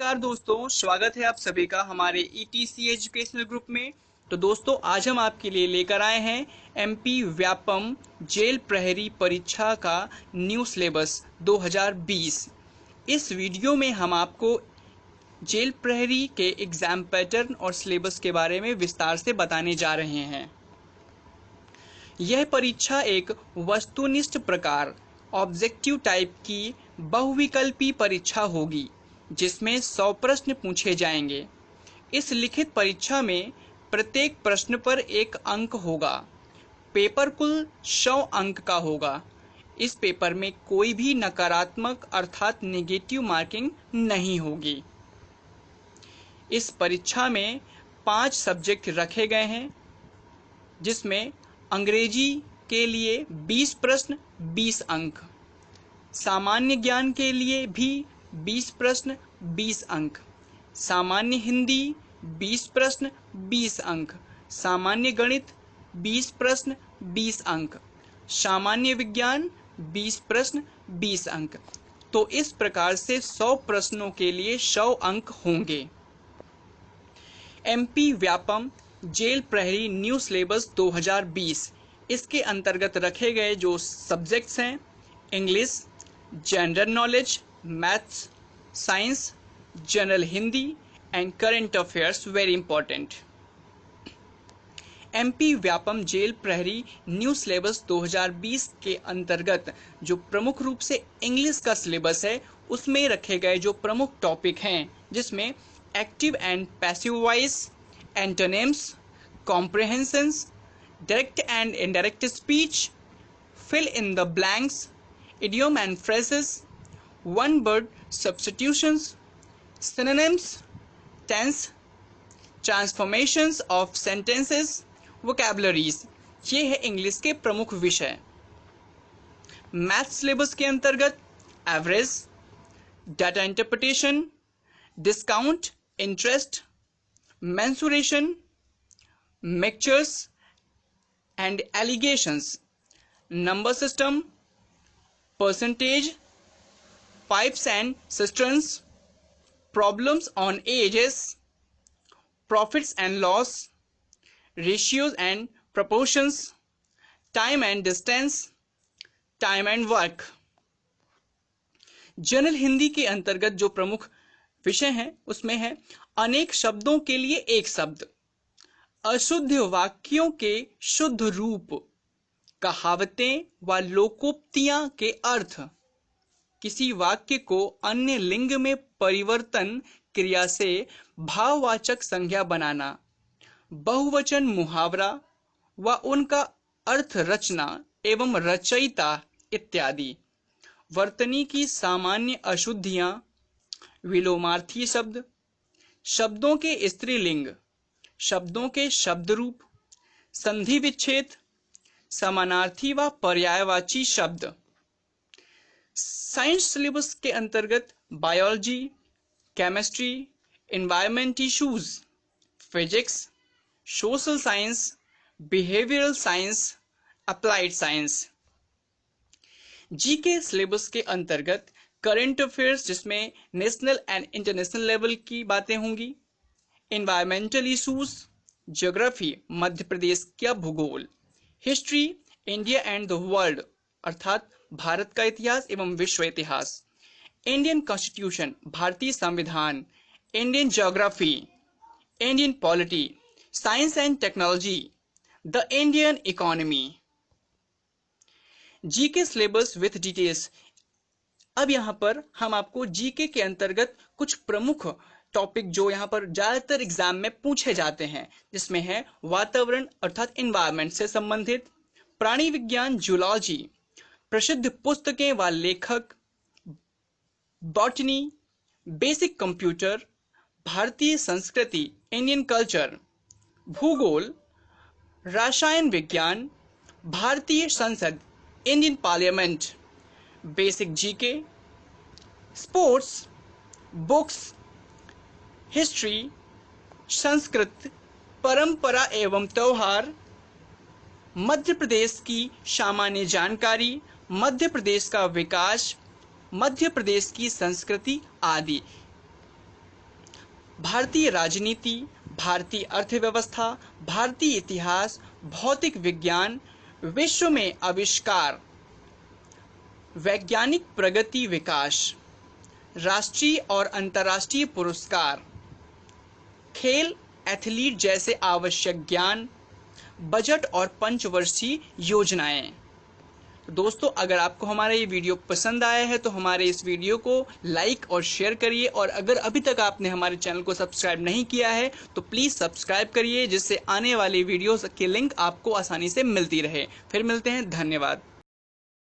नमस्कार दोस्तों, स्वागत है आप सभी का हमारे ETC एजुकेशनल ग्रुप में। तो दोस्तों, आज हम आपके लिए लेकर आए हैं MP व्यापम जेल प्रहरी परीक्षा का न्यू सिलेबस 2020। इस वीडियो में हम आपको जेल प्रहरी के एग्जाम पैटर्न और सिलेबस के बारे में विस्तार से बताने जा रहे हैं। यह परीक्षा एक वस्तुनिष्ठ प्रकार ऑब्जेक्टिव टाइप की बहुविकल्पी परीक्षा होगी जिसमें 100 प्रश्न पूछे जाएंगे। इस लिखित परीक्षा में प्रत्येक प्रश्न पर 1 अंक होगा। पेपर कुल 100 अंक का होगा। इस पेपर में कोई भी नकारात्मक अर्थात नेगेटिव मार्किंग नहीं होगी। इस परीक्षा में 5 सब्जेक्ट रखे गए हैं, जिसमें अंग्रेजी के लिए 20 प्रश्न 20 अंक, सामान्य ज्ञान के लिए भी 20 प्रश्न 20 अंक, सामान्य हिंदी 20 प्रश्न 20 अंक, सामान्य गणित 20 प्रश्न 20 अंक, सामान्य विज्ञान 20 प्रश्न 20 अंक। तो इस प्रकार से 100 प्रश्नों के लिए 100 अंक होंगे। MP व्यापम जेल प्रहरी न्यू सिलेबस 2020, इसके अंतर्गत रखे गए जो सब्जेक्ट्स हैं English, general knowledge, maths, science, general Hindi and current affairs very important. MP Vyapam जेल प्रहरी न्यू सिलेबस 2020 के अंतर्गत जो प्रमुख रूप से इंग्लिश का सिलेबस है, उसमें रखे गए जो प्रमुख टॉपिक हैं, जिसमें active and passive voice, antonyms, comprehensions, direct and indirect speech, fill in the blanks, idiom and phrases, one word substitutions, synonyms, tense, transformations of sentences, vocabularies। ये है इंग्लिश के प्रमुख विषय। मैथ सिलेबस के अंतर्गत average, data interpretation, discount, interest, mensuration, mixtures and allegations, number system, percentage, pipes and cisterns, problems on ages, profits and loss, ratios and proportions, time and distance, time and work। General Hindi के अंतर्गत जो प्रमुख विषय हैं उसमें है अनेक शब्दों के लिए एक शब्द, अशुद्ध वाक्यों के शुद्ध रूप, कहावतें व लोकोक्तियां के अर्थ, किसी वाक्य को अन्य लिंग में परिवर्तन क्रिया से भाववाचक संज्ञा बनाना, बहुवचन मुहावरा व उनका अर्थ रचना एवं रचयिता इत्यादि, वर्तनी की सामान्य अशुद्धियां, विलोमार्थी शब्द, शब्दों के स्त्रीलिंग, शब्दों के शब्द रूप, संधि विच्छेद, समानार्थी व पर्यायवाची शब्द। साइंस सिलेबस के अंतर्गत biology, chemistry, environment issues, physics, social science, behavioural science, applied science. GK syllabus के अंतर्गत करंट अफेयर्स, जिसमें नेशनल एंड इंटरनेशनल लेवल की बातें होंगी, environmental issues, geography Madhya Pradesh का भूगोल, history India and the world अर्थात भारत का इतिहास एवं विश्व इतिहास, इंडियन कॉन्स्टिट्यूशन भारतीय संविधान, Indian geography, Indian polity, science and technology, the Indian economy. GK syllabus with details. अब यहाँ पर हम आपको जीके के अंतर्गत कुछ प्रमुख टॉपिक जो यहाँ पर ज्यादातर एग्जाम में पूछे जाते हैं, जिसमें है वातावरण अर्थात एनवायरनमेंट से संबंधित, प्राणी विज्ञान जूलॉजी, प्रसिद्ध पुस्तकें व लेखक, बॉटनी, बेसिक कंप्यूटर, भारतीय संस्कृति इंडियन कल्चर, भूगोल, रसायन विज्ञान, भारतीय संसद Indian parliament, basic GK, sports, books, history, Sanskrit, परंपरा एवं त्योहार, मध्य प्रदेश की सामान्य जानकारी, मध्य प्रदेश का विकास, मध्य प्रदेश की संस्कृति आदि। भारतीय राजनीति, भारतीय अर्थव्यवस्था, भारतीय इतिहास, भौतिक विज्ञान, विश्व में आविष्कार, वैज्ञानिक प्रगति विकास, राष्ट्रीय और अंतर्राष्ट्रीय पुरस्कार, खेल, एथलीट जैसे आवश्यक ज्ञान, बजट और पंचवर्षीय योजनाएं। दोस्तों, अगर आपको हमारा ये वीडियो पसंद आया है तो हमारे इस वीडियो को लाइक और शेयर करिए, और अगर अभी तक आपने हमारे चैनल को सब्सक्राइब नहीं किया है तो प्लीज़ सब्सक्राइब करिए, जिससे आने वाली वीडियोस की लिंक आपको आसानी से मिलती रहे। फिर मिलते हैं, धन्यवाद।